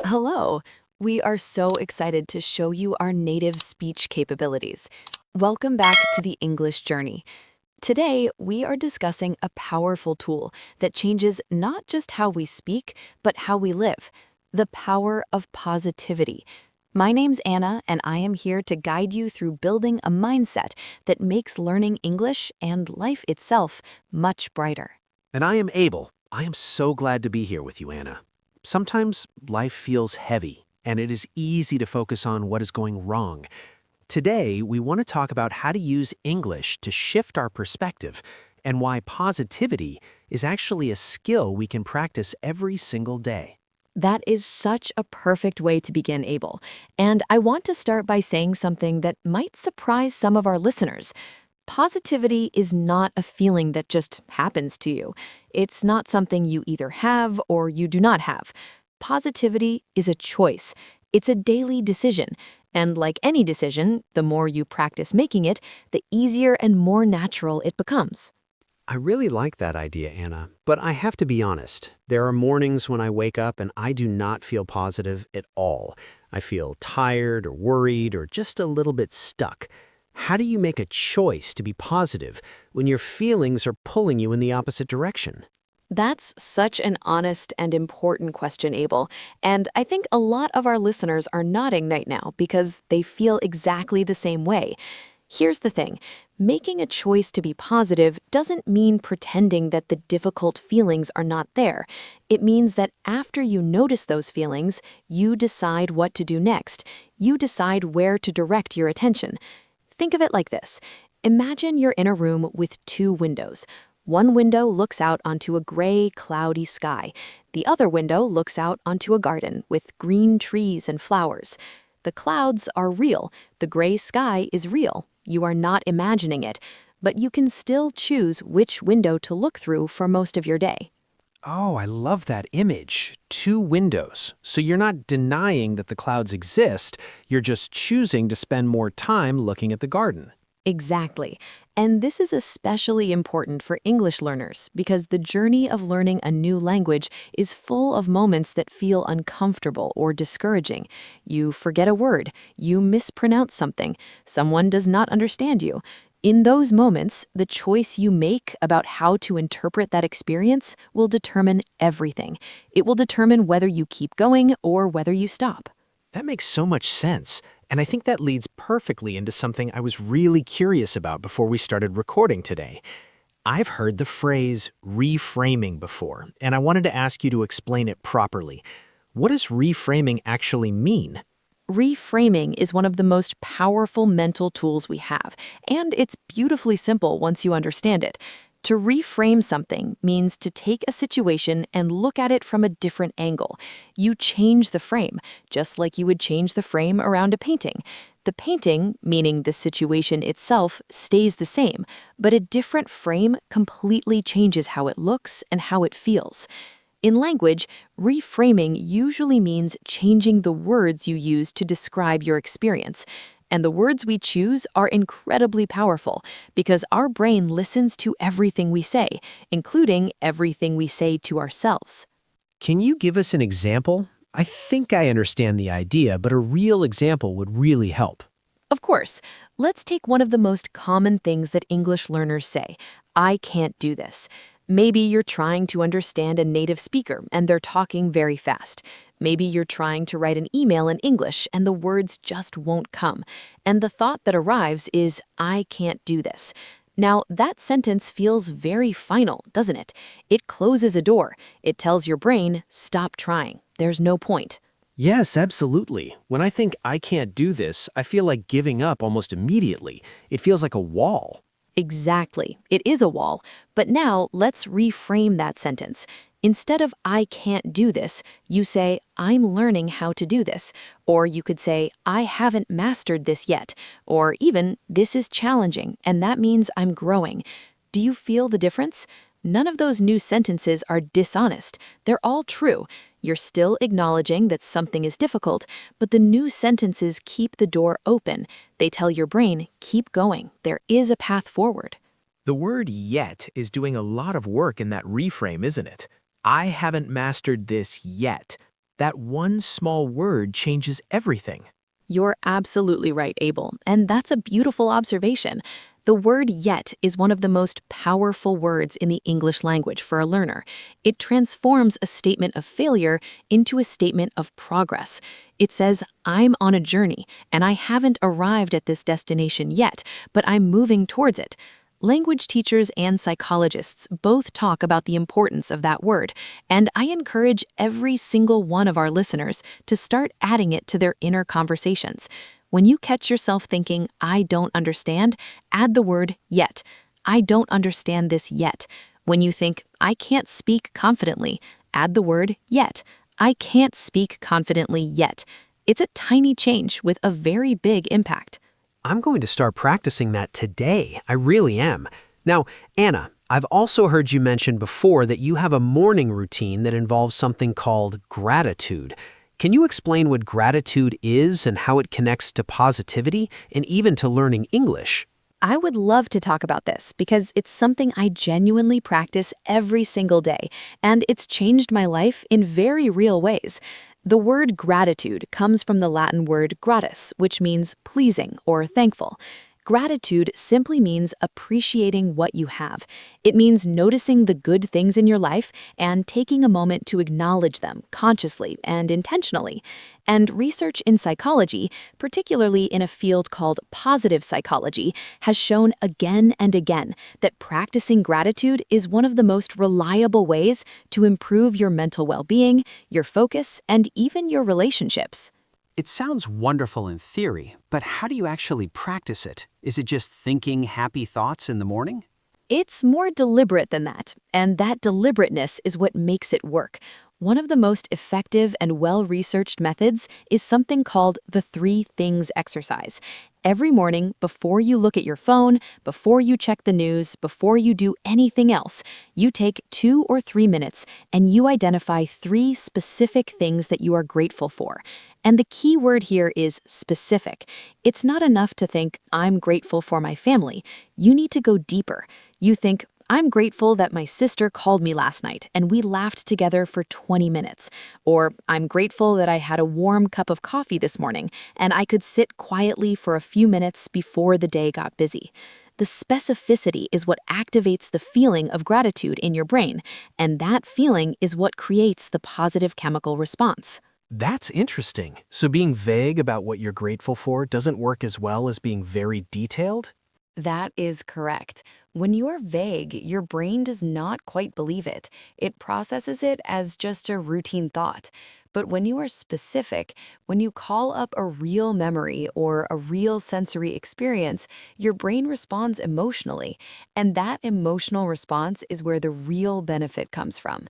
Hello. We are so excited to show you our native speech capabilities. Welcome back to the English journey. Today, we are discussing a powerful tool that changes not just how we speak, but how we live, the power of positivity. My name's Anna, and I am here to guide you through building a mindset that makes learning English and life itself much brighter. And I am Abel. I am so glad to be here with you, Anna. Sometimes life feels heavy, and it is easy to focus on what is going wrong. Today, we want to talk about how to use English to shift our perspective and why positivity is actually a skill we can practice every single day. That is such a perfect way to begin, Abel. And I want to start by saying something that might surprise some of our listeners. Positivity is not a feeling that just happens to you. It's not something you either have or you do not have. Positivity is a choice. It's a daily decision. And like any decision, the more you practice making it, the easier and more natural it becomes. I really like that idea, Anna, but I have to be honest. There are mornings when I wake up and I do not feel positive at all. I feel tired or worried or just a little bit stuck. How do you make a choice to be positive when your feelings are pulling you in the opposite direction? That's such an honest and important question, Abel. And I think a lot of our listeners are nodding right now because they feel exactly the same way. Here's the thing. Making a choice to be positive doesn't mean pretending that the difficult feelings are not there. It means that after you notice those feelings, you decide what to do next. You decide where to direct your attention. Think of it like this. Imagine you're in a room with two windows. One window looks out onto a gray, cloudy sky. The other window looks out onto a garden with green trees and flowers. The clouds are real. The gray sky is real. You are not imagining it, but you can still choose which window to look through for most of your day. Oh, I love that image. Two windows. So you're not denying that the clouds exist, you're just choosing to spend more time looking at the garden. Exactly. And this is especially important for English learners because the journey of learning a new language is full of moments that feel uncomfortable or discouraging. You forget a word, you mispronounce something, someone does not understand you. In those moments, the choice you make about how to interpret that experience will determine everything. It will determine whether you keep going or whether you stop. That makes so much sense. And I think that leads perfectly into something I was really curious about before we started recording today. I've heard the phrase reframing before, and I wanted to ask you to explain it properly. What does reframing actually mean? Reframing is one of the most powerful mental tools we have, and it's beautifully simple once you understand it. To reframe something means to take a situation and look at it from a different angle. You change the frame, just like you would change the frame around a painting. The painting, meaning the situation itself, stays the same, but a different frame completely changes how it looks and how it feels. In language, reframing usually means changing the words you use to describe your experience. And the words we choose are incredibly powerful because our brain listens to everything we say, including everything we say to ourselves. Can you give us an example? I think I understand the idea, but a real example would really help. Of course, let's take one of the most common things that English learners say. I can't do this. Maybe you're trying to understand a native speaker and they're talking very fast. Maybe you're trying to write an email in English and the words just won't come. And the thought that arrives is, I can't do this. Now, that sentence feels very final, doesn't it? It closes a door. It tells your brain, stop trying. There's no point. Yes, absolutely. When I think I can't do this, I feel like giving up almost immediately. It feels like a wall. Exactly. It is a wall. But now let's reframe that sentence. Instead of I can't do this, you say I'm learning how to do this. Or you could say I haven't mastered this yet. Or even this is challenging and that means I'm growing. Do you feel the difference? None of those new sentences are dishonest. They're all true. You're still acknowledging that something is difficult, but the new sentences keep the door open. They tell your brain, keep going. There is a path forward. The word yet is doing a lot of work in that reframe, isn't it? I haven't mastered this yet. That one small word changes everything. You're absolutely right, Abel, and that's a beautiful observation. The word yet is one of the most powerful words in the English language for a learner. It transforms a statement of failure into a statement of progress. It says, I'm on a journey, and I haven't arrived at this destination yet, but I'm moving towards it. Language teachers and psychologists both talk about the importance of that word, and I encourage every single one of our listeners to start adding it to their inner conversations. When you catch yourself thinking, I don't understand, add the word yet. I don't understand this yet. When you think, I can't speak confidently, add the word yet. I can't speak confidently yet. It's a tiny change with a very big impact. I'm going to start practicing that today. I really am. Now, Anna, I've also heard you mention before that you have a morning routine that involves something called gratitude. Can you explain what gratitude is and how it connects to positivity and even to learning English? I would love to talk about this because it's something I genuinely practice every single day, and it's changed my life in very real ways. The word gratitude comes from the Latin word gratus, which means pleasing or thankful. Gratitude simply means appreciating what you have. It means noticing the good things in your life and taking a moment to acknowledge them consciously and intentionally. And research in psychology, particularly in a field called positive psychology, has shown again and again that practicing gratitude is one of the most reliable ways to improve your mental well-being, your focus, and even your relationships. It sounds wonderful in theory, but how do you actually practice it? Is it just thinking happy thoughts in the morning? It's more deliberate than that, and that deliberateness is what makes it work. One of the most effective and well-researched methods is something called the 3 things exercise. Every morning, before you look at your phone, before you check the news, before you do anything else, you take 2 or 3 minutes and you identify 3 specific things that you are grateful for. And the key word here is specific. It's not enough to think, I'm grateful for my family. You need to go deeper. You think, I'm grateful that my sister called me last night and we laughed together for 20 minutes. Or I'm grateful that I had a warm cup of coffee this morning and I could sit quietly for a few minutes before the day got busy. The specificity is what activates the feeling of gratitude in your brain, and that feeling is what creates the positive chemical response. That's interesting. So being vague about what you're grateful for doesn't work as well as being very detailed? That is correct. When you're vague, your brain does not quite believe it. It processes it as just a routine thought. But when you are specific, when you call up a real memory or a real sensory experience, your brain responds emotionally. And that emotional response is where the real benefit comes from.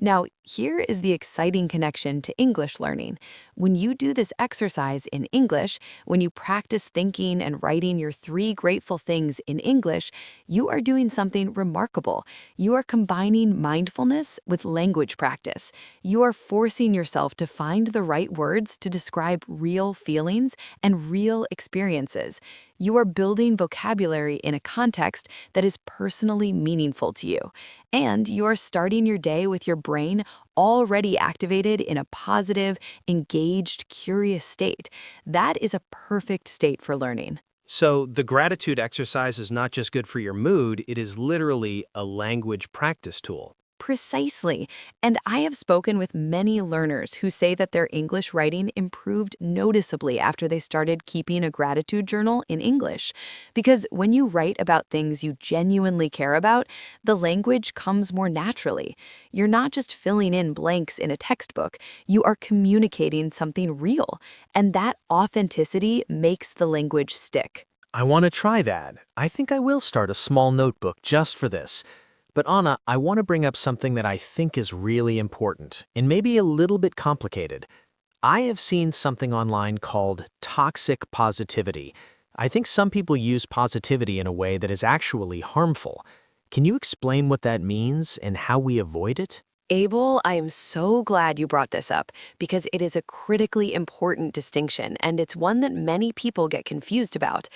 Now, here is the exciting connection to English learning. When you do this exercise in English, when you practice thinking and writing your 3 grateful things in English, you are doing something remarkable. You are combining mindfulness with language practice. You are forcing yourself to find the right words to describe real feelings and real experiences. You are building vocabulary in a context that is personally meaningful to you. And you are starting your day with your brain already activated in a positive, engaged, curious state. That is a perfect state for learning. So the gratitude exercise is not just good for your mood, it is literally a language practice tool. Precisely. And I have spoken with many learners who say that their English writing improved noticeably after they started keeping a gratitude journal in English. Because when you write about things you genuinely care about, the language comes more naturally. You're not just filling in blanks in a textbook, you are communicating something real. And that authenticity makes the language stick. I want to try that. I think I will start a small notebook just for this. But Anna, I want to bring up something that I think is really important and maybe a little bit complicated. I have seen something online called toxic positivity. I think some people use positivity in a way that is actually harmful. Can you explain what that means and how we avoid it? Abel, I am so glad you brought this up because it is a critically important distinction and it's one that many people get confused about.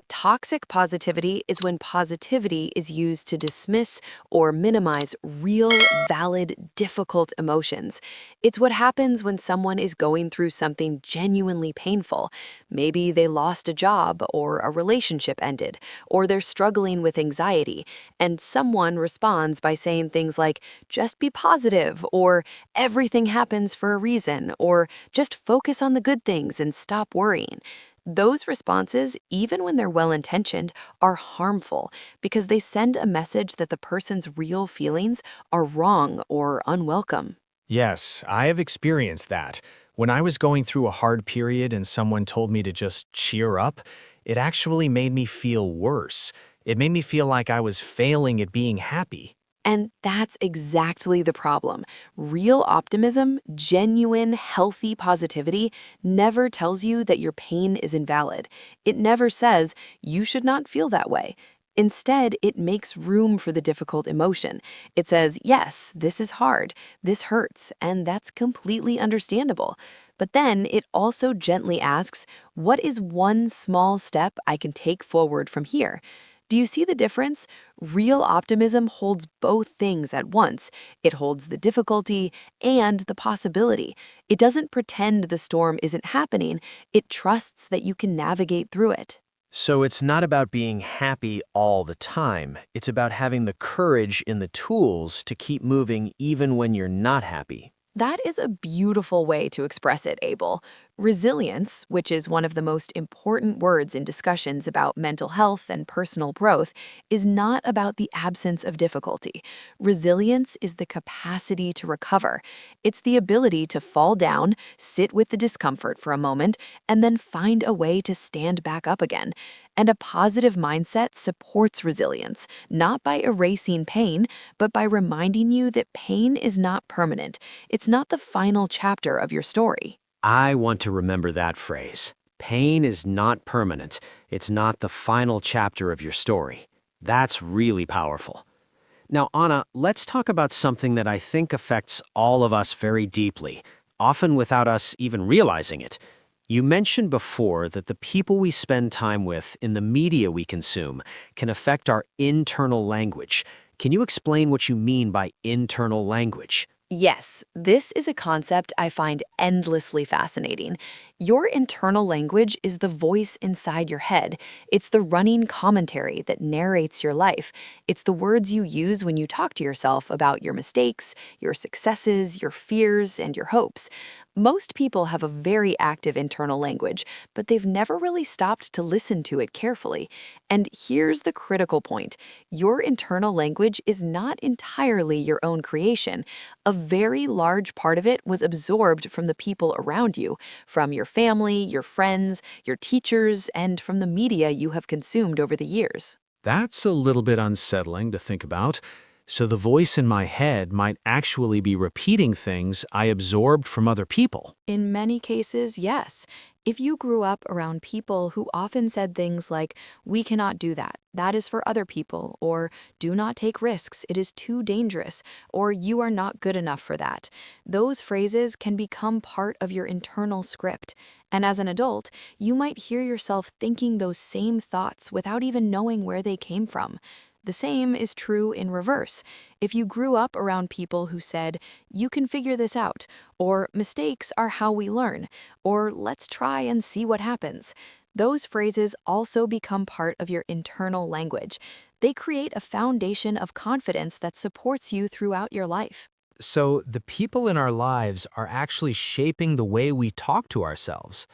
Toxic positivity is when positivity is used to dismiss or minimize real, valid, difficult emotions. It's what happens when someone is going through something genuinely painful. Maybe they lost a job, or a relationship ended, or they're struggling with anxiety, and someone responds by saying things like, just be positive, or everything happens for a reason, or just focus on the good things and stop worrying. Those responses, even when they're well-intentioned, are harmful because they send a message that the person's real feelings are wrong or unwelcome. Yes, I have experienced that. When I was going through a hard period and someone told me to just cheer up, it actually made me feel worse. It made me feel like I was failing at being happy. And that's exactly the problem. Real optimism, genuine, healthy positivity, never tells you that your pain is invalid. It never says, you should not feel that way. Instead, it makes room for the difficult emotion. It says, yes, this is hard, this hurts, and that's completely understandable. But then it also gently asks, what is one small step I can take forward from here? Do you see the difference? Real optimism holds both things at once. It holds the difficulty and the possibility. It doesn't pretend the storm isn't happening, it trusts that you can navigate through it. So it's not about being happy all the time. It's about having the courage and the tools to keep moving even when you're not happy. That is a beautiful way to express it, Abel. Resilience, which is one of the most important words in discussions about mental health and personal growth, is not about the absence of difficulty. Resilience is the capacity to recover. It's the ability to fall down, sit with the discomfort for a moment, and then find a way to stand back up again. And a positive mindset supports resilience, not by erasing pain, but by reminding you that pain is not permanent. It's not the final chapter of your story. I want to remember that phrase. Pain is not permanent. It's not the final chapter of your story. That's really powerful. Now, Anna, let's talk about something that I think affects all of us very deeply, often without us even realizing it. You mentioned before that the people we spend time with in the media we consume can affect our internal language. Can you explain what you mean by internal language? Yes, this is a concept I find endlessly fascinating. Your internal language is the voice inside your head. It's the running commentary that narrates your life. It's the words you use when you talk to yourself about your mistakes, your successes, your fears, and your hopes. Most people have a very active internal language, but they've never really stopped to listen to it carefully. And here's the critical point. Your internal language is not entirely your own creation. A very large part of it was absorbed from the people around you, from your family, your friends, your teachers, and from the media you have consumed over the years. That's a little bit unsettling to think about. So the voice in my head might actually be repeating things I absorbed from other people. In many cases, yes. If you grew up around people who often said things like, we cannot do that, that is for other people, or do not take risks, it is too dangerous, or you are not good enough for that, those phrases can become part of your internal script. And as an adult, you might hear yourself thinking those same thoughts without even knowing where they came from. The same is true in reverse. If you grew up around people who said, you can figure this out, or mistakes are how we learn, or let's try and see what happens, those phrases also become part of your internal language. They create a foundation of confidence that supports you throughout your life. So the people in our lives are actually shaping the way we talk to ourselves.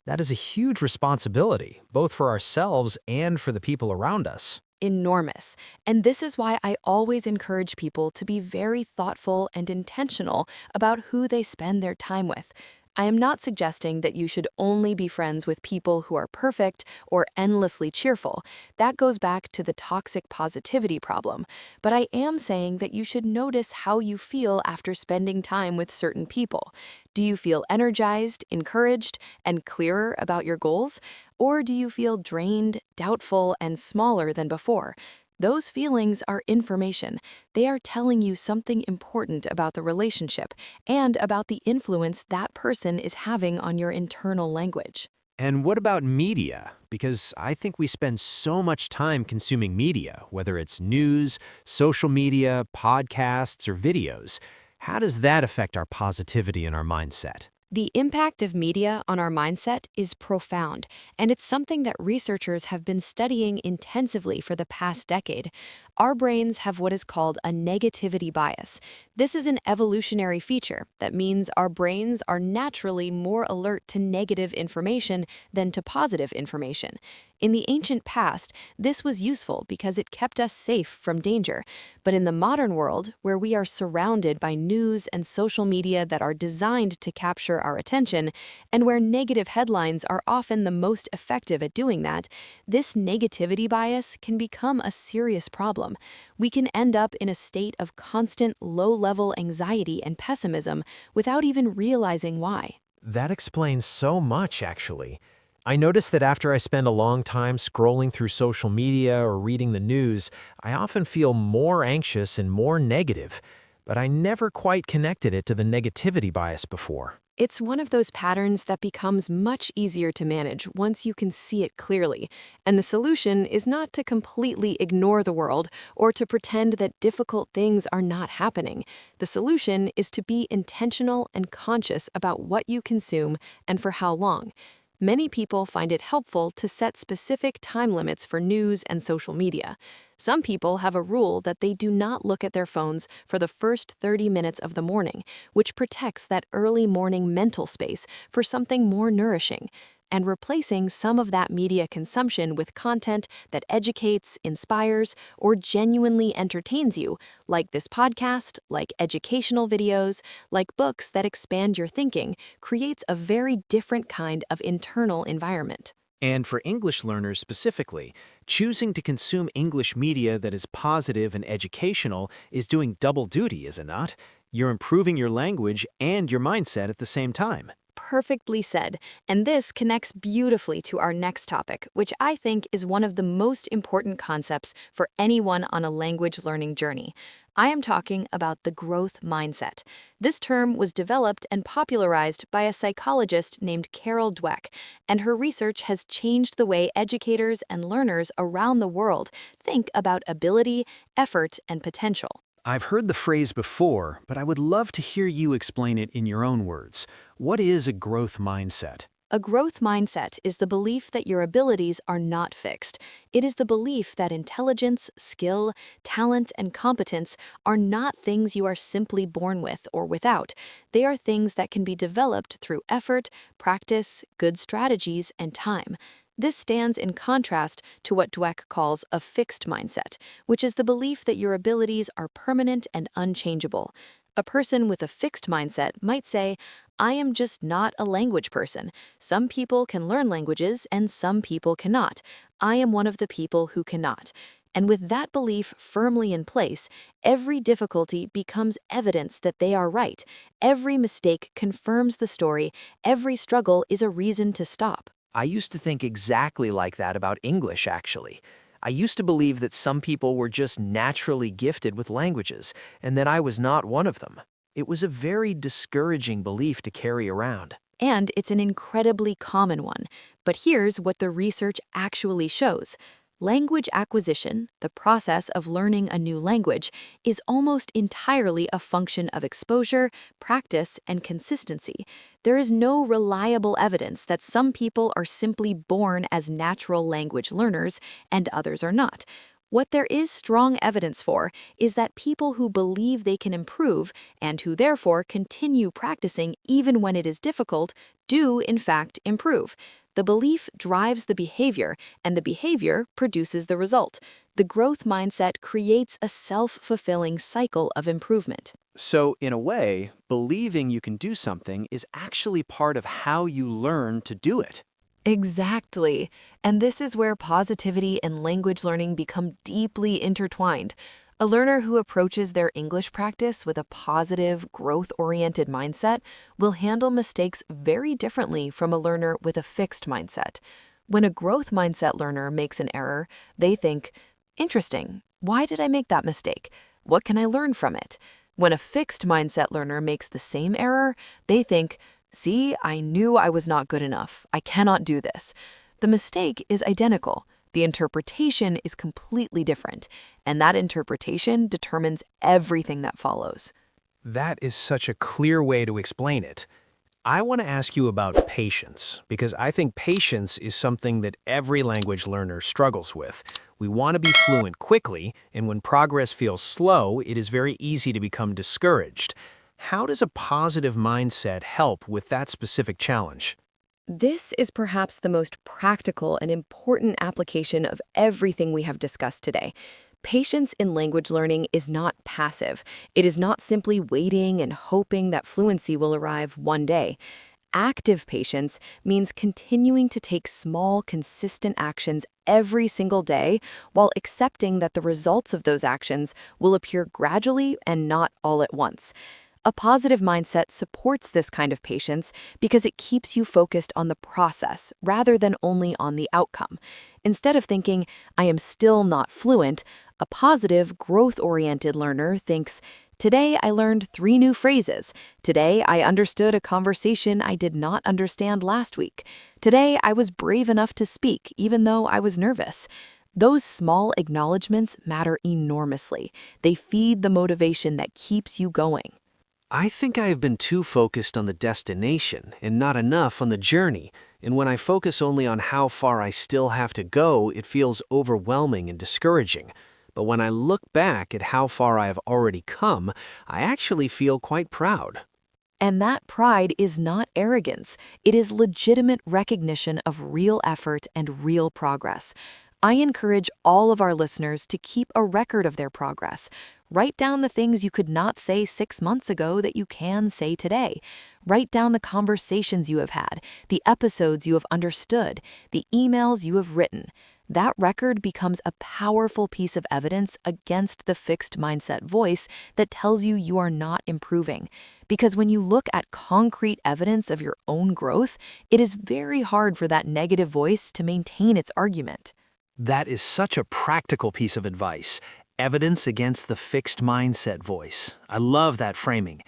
That is a huge responsibility, both for ourselves and for the people around us. Enormous. And this is why I always encourage people to be very thoughtful and intentional about who they spend their time with. I am not suggesting that you should only be friends with people who are perfect or endlessly cheerful. That goes back to the toxic positivity problem. But I am saying that you should notice how you feel after spending time with certain people. Do you feel energized, encouraged, and clearer about your goals? Or do you feel drained, doubtful, and smaller than before? Those feelings are information. They are telling you something important about the relationship and about the influence that person is having on your internal language. And what about media? Because I think we spend so much time consuming media, whether it's news, social media, podcasts, or videos. How does that affect our positivity and our mindset? The impact of media on our mindset is profound, and it's something that researchers have been studying intensively for the past decade. Our brains have what is called a negativity bias. This is an evolutionary feature that means our brains are naturally more alert to negative information than to positive information. In the ancient past, this was useful because it kept us safe from danger. But in the modern world, where we are surrounded by news and social media that are designed to capture our attention, and where negative headlines are often the most effective at doing that, this negativity bias can become a serious problem. We can end up in a state of constant low-level anxiety and pessimism without even realizing why. That explains so much, actually. I notice that after I spend a long time scrolling through social media or reading the news, I often feel more anxious and more negative, but I never quite connected it to the negativity bias before. It's one of those patterns that becomes much easier to manage once you can see it clearly. And the solution is not to completely ignore the world or to pretend that difficult things are not happening. The solution is to be intentional and conscious about what you consume and for how long. Many people find it helpful to set specific time limits for news and social media. Some people have a rule that they do not look at their phones for the first 30 minutes of the morning, which protects that early morning mental space for something more nourishing, and replacing some of that media consumption with content that educates, inspires, or genuinely entertains you, like this podcast, like educational videos, like books that expand your thinking, creates a very different kind of internal environment. And for English learners specifically, choosing to consume English media that is positive and educational is doing double duty, is it not? You're improving your language and your mindset at the same time. Perfectly said. And this connects beautifully to our next topic, which I think is one of the most important concepts for anyone on a language learning journey. I am talking about the growth mindset. This term was developed and popularized by a psychologist named Carol Dweck, and her research has changed the way educators and learners around the world think about ability, effort, and potential. I've heard the phrase before, but I would love to hear you explain it in your own words. What is a growth mindset? A growth mindset is the belief that your abilities are not fixed. It is the belief that intelligence, skill, talent, and competence are not things you are simply born with or without. They are things that can be developed through effort, practice, good strategies, and time. This stands in contrast to what Dweck calls a fixed mindset, which is the belief that your abilities are permanent and unchangeable. A person with a fixed mindset might say, I am just not a language person. Some people can learn languages and some people cannot. I am one of the people who cannot. And with that belief firmly in place, every difficulty becomes evidence that they are right. Every mistake confirms the story. Every struggle is a reason to stop. I used to think exactly like that about English, actually. I used to believe that some people were just naturally gifted with languages, and that I was not one of them. It was a very discouraging belief to carry around. And it's an incredibly common one. But here's what the research actually shows. Language acquisition, the process of learning a new language, is almost entirely a function of exposure, practice, and consistency. There is no reliable evidence that some people are simply born as natural language learners and others are not. What there is strong evidence for is that people who believe they can improve and who therefore continue practicing even when it is difficult do in fact improve. The belief drives the behavior, and the behavior produces the result. The growth mindset creates a self-fulfilling cycle of improvement. So, in a way, believing you can do something is actually part of how you learn to do it. Exactly. And this is where positivity and language learning become deeply intertwined. A learner who approaches their English practice with a positive, growth-oriented mindset will handle mistakes very differently from a learner with a fixed mindset. When a growth mindset learner makes an error, they think, interesting, why did I make that mistake? What can I learn from it? When a fixed mindset learner makes the same error, they think, See, I knew I was not good enough. I cannot do this. The mistake is identical. The interpretation is completely different, and that interpretation determines everything that follows. That is such a clear way to explain it. I want to ask you about patience, because I think patience is something that every language learner struggles with. We want to be fluent quickly, and when progress feels slow, it is very easy to become discouraged. How does a positive mindset help with that specific challenge? This is perhaps the most practical and important application of everything we have discussed today. Patience in language learning is not passive. It is not simply waiting and hoping that fluency will arrive one day. Active patience means continuing to take small, consistent actions every single day while accepting that the results of those actions will appear gradually and not all at once. A positive mindset supports this kind of patience because it keeps you focused on the process rather than only on the outcome. Instead of thinking, I am still not fluent, a positive, growth-oriented learner thinks, today I learned 3 new phrases. Today I understood a conversation I did not understand last week. Today I was brave enough to speak even though I was nervous. Those small acknowledgments matter enormously. They feed the motivation that keeps you going. I think I have been too focused on the destination and not enough on the journey. And when I focus only on how far I still have to go, it feels overwhelming and discouraging. But when I look back at how far I have already come, I actually feel quite proud. And that pride is not arrogance. It is legitimate recognition of real effort and real progress. I encourage all of our listeners to keep a record of their progress. Write down the things you could not say 6 months ago that you can say today. Write down the conversations you have had, the episodes you have understood, the emails you have written. That record becomes a powerful piece of evidence against the fixed mindset voice that tells you you are not improving. Because when you look at concrete evidence of your own growth, it is very hard for that negative voice to maintain its argument. That is such a practical piece of advice. Evidence against the fixed mindset voice. I love that framing.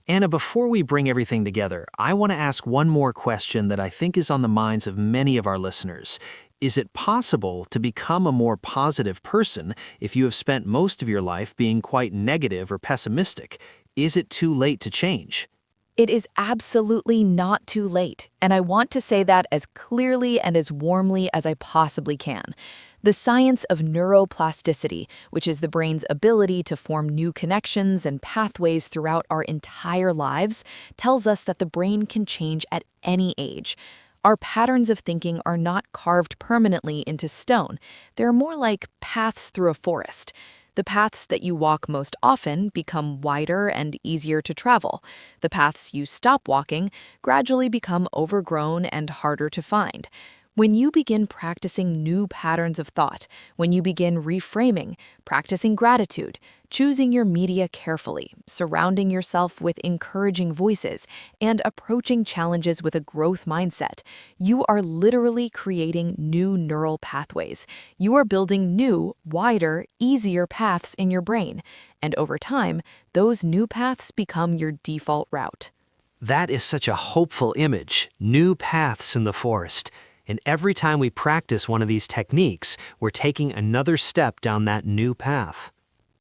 Anna, before we bring everything together, I want to ask one more question that I think is on the minds of many of our listeners. Is it possible to become a more positive person if you have spent most of your life being quite negative or pessimistic? Is it too late to change? It is absolutely not too late, and I want to say that as clearly and as warmly as I possibly can. The science of neuroplasticity, which is the brain's ability to form new connections and pathways throughout our entire lives, tells us that the brain can change at any age. Our patterns of thinking are not carved permanently into stone. They're more like paths through a forest. The paths that you walk most often become wider and easier to travel. The paths you stop walking gradually become overgrown and harder to find. When you begin practicing new patterns of thought, when you begin reframing, practicing gratitude, choosing your media carefully, surrounding yourself with encouraging voices, and approaching challenges with a growth mindset, you are literally creating new neural pathways. You are building new, wider, easier paths in your brain. And over time, those new paths become your default route. That is such a hopeful image. New paths in the forest. And every time we practice one of these techniques, we're taking another step down that new path.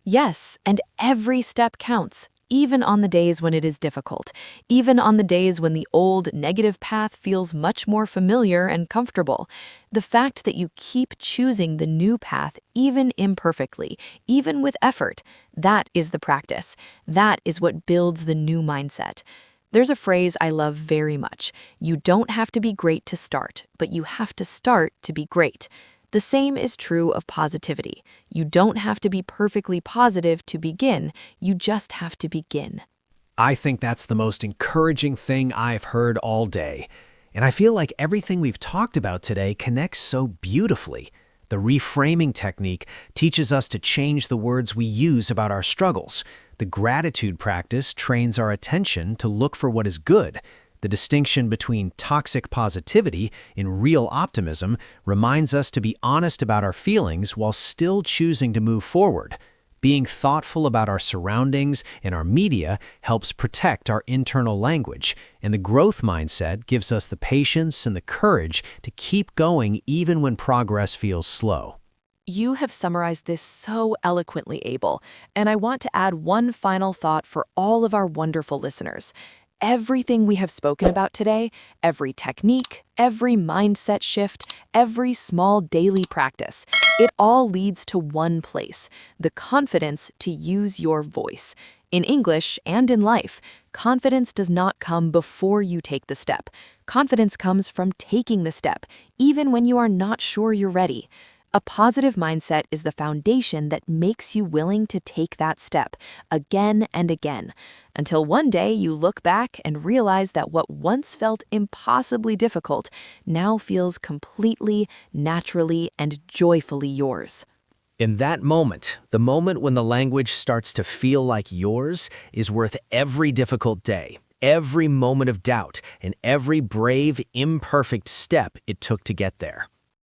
Yes, and every step counts, even on the days when it is difficult, even on the days when the old negative path feels much more familiar and comfortable. The fact that you keep choosing the new path, even imperfectly, even with effort, that is the practice. That is what builds the new mindset. There's a phrase I love very much. You don't have to be great to start, but you have to start to be great. The same is true of positivity. You don't have to be perfectly positive to begin, you just have to begin. I think that's the most encouraging thing I've heard all day. And I feel like everything we've talked about today connects so beautifully. The reframing technique teaches us to change the words we use about our struggles. The gratitude practice trains our attention to look for what is good. The distinction between toxic positivity and real optimism reminds us to be honest about our feelings while still choosing to move forward. Being thoughtful about our surroundings and our media helps protect our internal language, and the growth mindset gives us the patience and the courage to keep going even when progress feels slow. You have summarized this so eloquently, Abel, and I want to add one final thought for all of our wonderful listeners. Everything we have spoken about today, every technique, every mindset shift, every small daily practice, it all leads to one place, the confidence to use your voice. In English and in life, confidence does not come before you take the step. Confidence comes from taking the step, even when you are not sure you're ready. A positive mindset is the foundation that makes you willing to take that step again and again, until one day you look back and realize that what once felt impossibly difficult now feels completely, naturally, and joyfully yours. In that moment, the moment when the language starts to feel like yours, is worth every difficult day, every moment of doubt, and every brave, imperfect step it took to get there.